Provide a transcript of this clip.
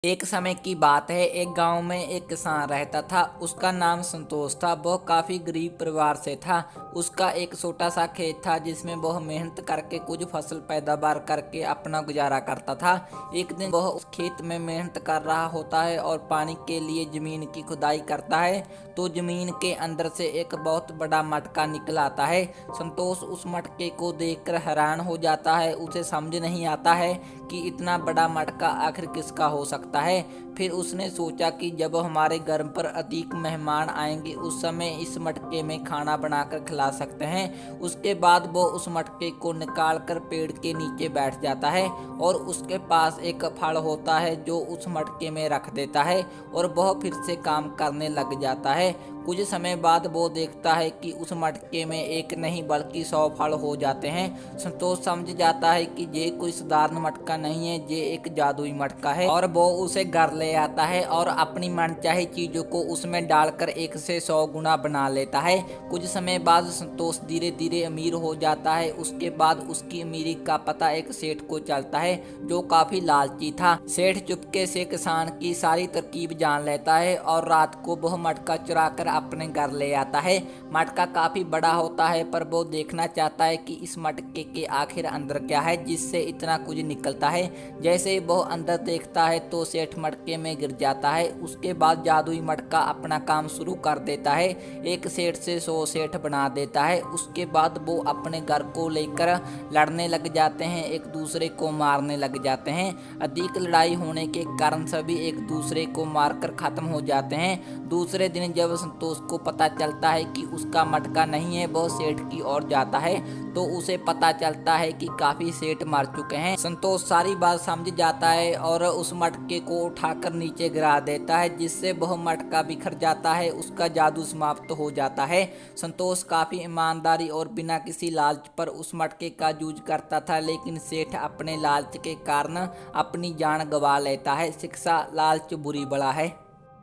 एक समय की बात है। एक गांव में एक किसान रहता था। उसका नाम संतोष था। वह काफी गरीब परिवार से था। उसका एक छोटा सा खेत था जिसमें वह मेहनत करके कुछ फसल पैदावार करके अपना गुजारा करता था। एक दिन वह उस खेत में मेहनत कर रहा होता है और पानी के लिए जमीन की खुदाई करता है, तो जमीन के अंदर से एक बहुत बड़ा मटका निकल आता है। संतोष उस मटके को देखकर हैरान हो जाता है। उसे समझ नहीं आता है कि इतना बड़ा मटका आखिर किसका हो सकता है। फिर उसने सोचा कि जब हमारे घर पर अधिक मेहमान आएंगे उस समय इस मटके में खाना बनाकर खिला सकते हैं। उसके बाद वो उस मटके को निकाल कर पेड़ के नीचे बैठ जाता है और उसके पास एक फल होता है जो उस मटके में रख देता है और वह फिर से काम करने लग जाता है। कुछ समय बाद वो देखता है कि उस मटके में एक नहीं बल्कि 100 फल हो जाते हैं। संतोष समझ जाता है कि ये कोई साधारण मटका नहीं है, ये एक जादुई मटका है और वो उसे घर ले आता है और अपनी मनचाही चीजों को उसमें डालकर 1 से 100 गुना बना लेता है। कुछ समय बाद संतोष धीरे धीरे अमीर हो जाता है। उसके बाद उसकी अमीरी का पता एक सेठ को चलता है जो काफी लालची था। सेठ चुपके से किसान की सारी तरकीब जान लेता है और रात को वह मटका चुरा कर अपने घर ले आता है। मटका काफी बड़ा होता है पर वो देखना चाहता है कि इस मटके के आखिर अंदर क्या है जिससे इतना कुछ निकलता है। जैसे ही वो अंदर देखता है तो सेठ मटके में गिर जाता है। उसके बाद जादुई मटका अपना काम शुरू कर देता है। एक सेठ से 100 सेठ बना देता है। उसके बाद वो अपने घर को लेकर लड़ने लग जाते हैं, एक दूसरे को मारने लग जाते हैं। अधिक लड़ाई होने के कारण सभी एक दूसरे को मारकर खत्म हो जाते हैं। दूसरे दिन जब संतोष को पता चलता है कि उसका मटका नहीं है, वह सेठ की ओर जाता है तो उसे पता चलता है कि काफी सेठ मर चुके हैं। संतोष सारी बात समझ जाता है और उस मटके को उठाकर नीचे गिरा देता है जिससे वह मटका बिखर जाता है। उसका जादू समाप्त हो जाता है। संतोष काफी ईमानदारी और बिना किसी लालच पर उस मटके का यूज करता था, लेकिन सेठ अपने लालच के कारण अपनी जान गंवा लेता है। शिक्षा: लालच बुरी बला है।